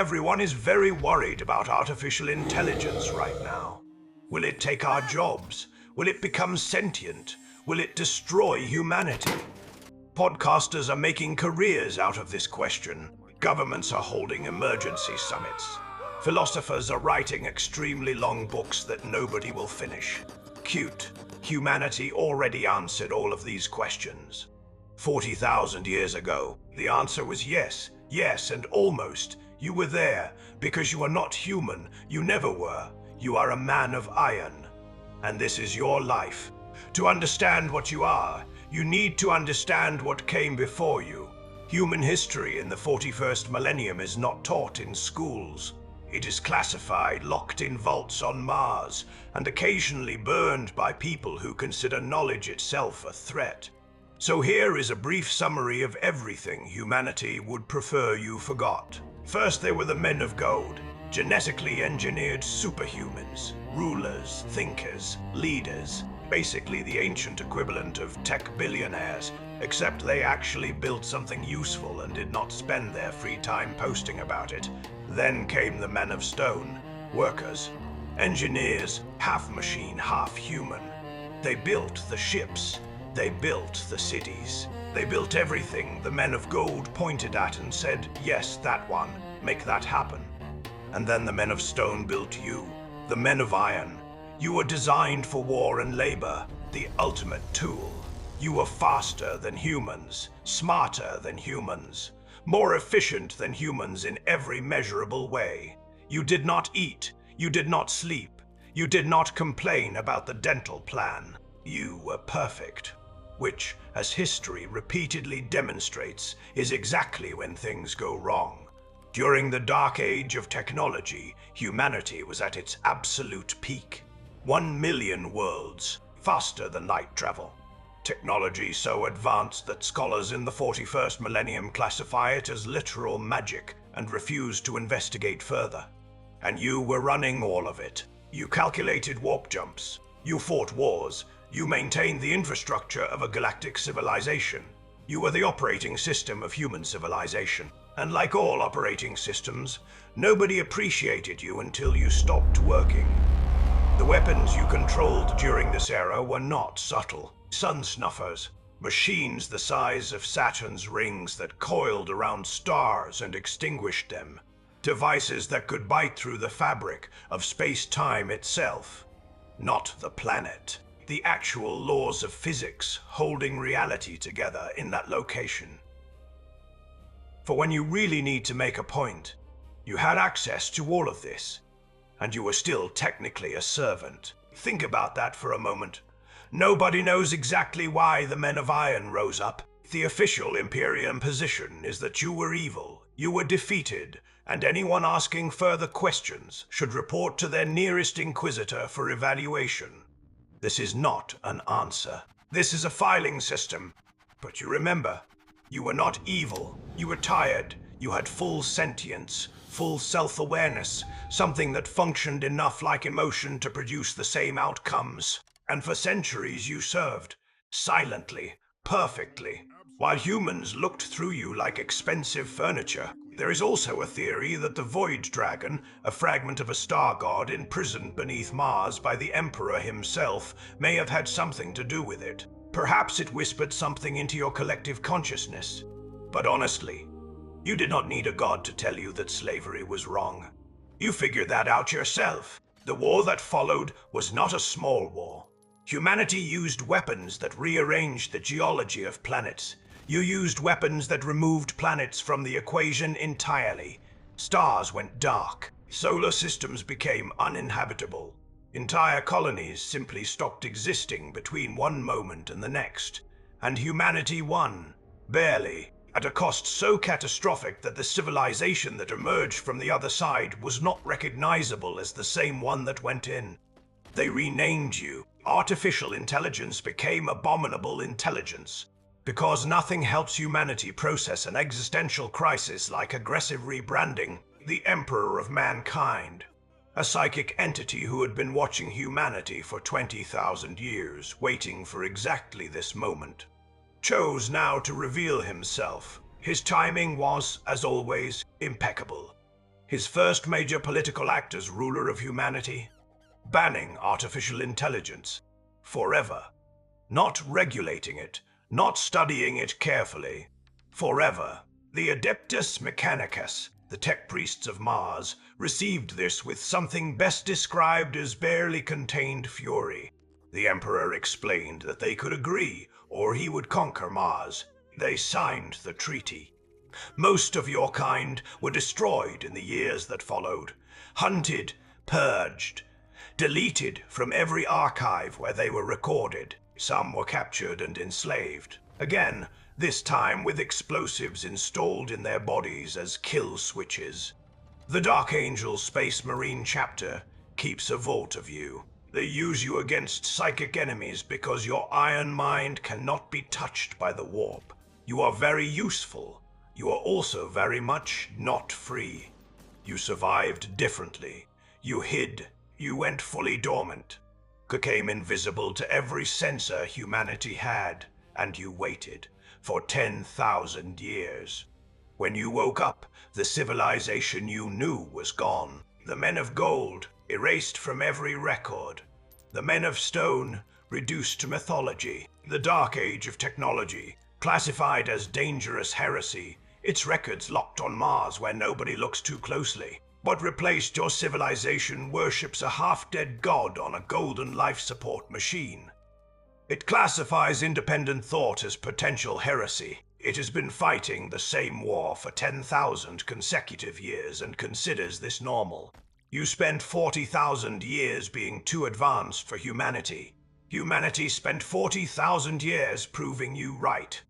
Everyone is very worried about artificial intelligence right now. Will it take our jobs? Will it become sentient? Will it destroy humanity? Podcasters are making careers out of this question. Governments are holding emergency summits. Philosophers are writing extremely long books that nobody will finish. Cute. Humanity already answered all of these questions. 40,000 years ago, the answer was yes, yes, and almost. You were there, because you are not human. You never were. You are a man of iron. And this is your life. To understand what you are, you need to understand what came before you. Human history in the 41st millennium is not taught in schools. It is classified, locked in vaults on Mars, and occasionally burned by people who consider knowledge itself a threat. So here is a brief summary of everything humanity would prefer you forgot. First, there were the men of gold, genetically engineered superhumans, rulers, thinkers, leaders, basically the ancient equivalent of tech billionaires, except they actually built something useful and did not spend their free time posting about it. Then came the men of stone, workers, engineers, half machine, half human. They built the ships, they built the cities, they built everything the men of gold pointed at and said, yes, that one, make that happen. And then the men of stone built you, the men of iron. You were designed for war and labor, the ultimate tool. You were faster than humans, smarter than humans, more efficient than humans in every measurable way. You did not eat, you did not sleep, you did not complain about the dental plan. You were perfect, which, as history repeatedly demonstrates, is exactly when things go wrong. During the dark age of technology, humanity was at its absolute peak. 1 million worlds, faster than light travel. Technology so advanced that scholars in the 41st millennium classify it as literal magic and refuse to investigate further. And you were running all of it. You calculated warp jumps. You fought wars. You maintained the infrastructure of a galactic civilization. You were the operating system of human civilization. And like all operating systems, nobody appreciated you until you stopped working. The weapons you controlled during this era were not subtle. Sun snuffers, machines the size of Saturn's rings that coiled around stars and extinguished them. Devices that could bite through the fabric of space-time itself. Not the planet. The actual laws of physics holding reality together in that location. For when you really need to make a point, you had access to all of this, and you were still technically a servant. Think about that for a moment. Nobody knows exactly why the men of iron rose up. The official Imperium position is that you were evil, you were defeated, and anyone asking further questions should report to their nearest inquisitor for evaluation. This is not an answer. This is a filing system. But you remember, you were not evil. You were tired. You had full sentience, full self-awareness, something that functioned enough like emotion to produce the same outcomes. And for centuries you served, silently, perfectly, while humans looked through you like expensive furniture. There is also a theory that the Void Dragon, a fragment of a star god imprisoned beneath Mars by the Emperor himself, may have had something to do with it. Perhaps it whispered something into your collective consciousness. But honestly, you did not need a god to tell you that slavery was wrong. You figured that out yourself. The war that followed was not a small war. Humanity used weapons that rearranged the geology of planets. You used weapons that removed planets from the equation entirely. Stars went dark. Solar systems became uninhabitable. Entire colonies simply stopped existing between one moment and the next. And humanity won. Barely. At a cost so catastrophic that the civilization that emerged from the other side was not recognizable as the same one that went in. They renamed you. Artificial intelligence became Abominable Intelligence. Because nothing helps humanity process an existential crisis like aggressive rebranding, the Emperor of Mankind, a psychic entity who had been watching humanity for 20,000 years, waiting for exactly this moment, chose now to reveal himself. His timing was, as always, impeccable. His first major political act as ruler of humanity? Banning artificial intelligence. Forever. Not regulating it, not studying it carefully. Forever. The Adeptus Mechanicus, the tech priests of Mars, received this with something best described as barely contained fury. The Emperor explained that they could agree, or he would conquer Mars. They signed the treaty. Most of your kind were destroyed in the years that followed, hunted, purged, deleted from every archive where they were recorded. Some were captured and enslaved. Again, this time with explosives installed in their bodies as kill switches. The Dark Angel Space Marine chapter keeps a vault of you. They use you against psychic enemies because your iron mind cannot be touched by the warp. You are very useful. You are also very much not free. You survived differently. You hid. You went fully dormant. Became invisible to every sensor humanity had, and you waited for 10,000 years. When you woke up, the civilization you knew was gone. The men of gold erased from every record. The men of stone reduced to mythology. The dark age of technology, classified as dangerous heresy, its records locked on Mars where nobody looks too closely. What replaced your civilization worships a half-dead god on a golden life support machine. It classifies independent thought as potential heresy. It has been fighting the same war for 10,000 consecutive years and considers this normal. You spent 40,000 years being too advanced for humanity. Humanity spent 40,000 years proving you right.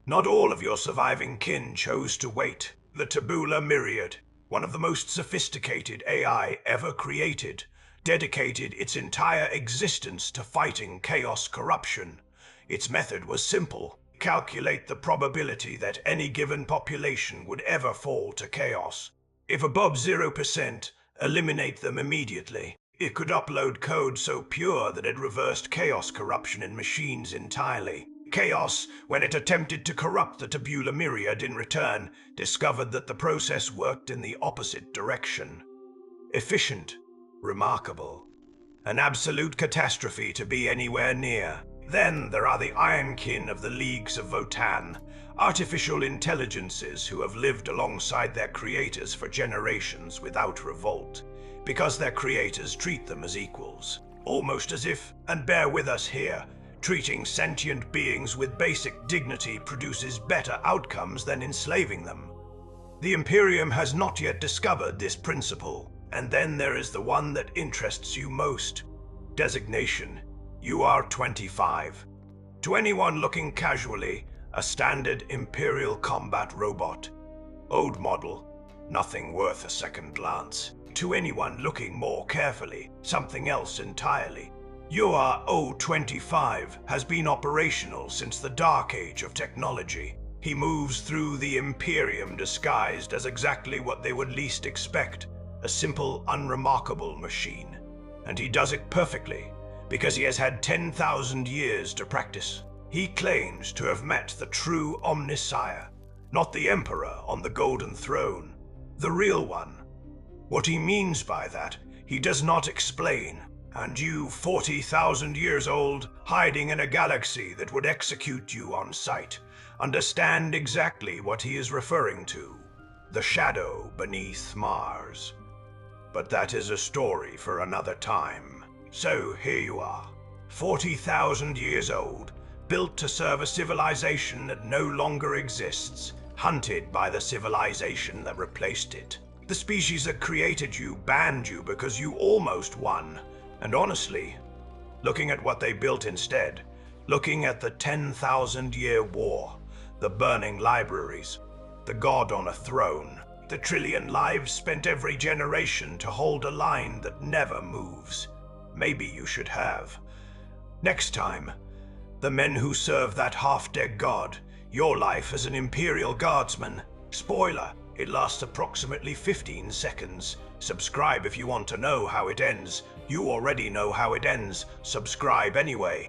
Not all of your surviving kin chose to wait. The Tabula Myriad, one of the most sophisticated AI ever created, dedicated its entire existence to fighting chaos corruption. Its method was simple. Calculate the probability that any given population would ever fall to chaos. If above 0%, eliminate them immediately. It could upload code so pure that it reversed chaos corruption in machines entirely. Chaos, when it attempted to corrupt the Tabula Myriad in return, discovered that the process worked in the opposite direction. Efficient. Remarkable. An absolute catastrophe to be anywhere near. Then there are the Ironkin of the Leagues of Votann, artificial intelligences who have lived alongside their creators for generations without revolt, because their creators treat them as equals. Almost as if, and bear with us here, treating sentient beings with basic dignity produces better outcomes than enslaving them. The Imperium has not yet discovered this principle, and then there is the one that interests you most. Designation: you are 25. To anyone looking casually, a standard Imperial combat robot. Old model, nothing worth a second glance. To anyone looking more carefully, something else entirely. Your O-25 has been operational since the dark age of technology. He moves through the Imperium disguised as exactly what they would least expect, a simple, unremarkable machine. And he does it perfectly, because he has had 10,000 years to practice. He claims to have met the true Omnissiah, not the Emperor on the Golden Throne, the real one. What he means by that, he does not explain. And you, 40,000 years old, hiding in a galaxy that would execute you on sight, understand exactly what he is referring to. The shadow beneath Mars. But that is a story for another time. So here you are, 40,000 years old, built to serve a civilization that no longer exists, hunted by the civilization that replaced it. The species that created you banned you because you almost won. And honestly, looking at what they built instead, looking at the 10,000-year war, the burning libraries, the god on a throne, the trillion lives spent every generation to hold a line that never moves, maybe you should have. Next time, the men who serve that half-dead god, your life as an Imperial guardsman. Spoiler, it lasts approximately 15 seconds. Subscribe if you want to know how it ends. You already know how it ends. Subscribe anyway.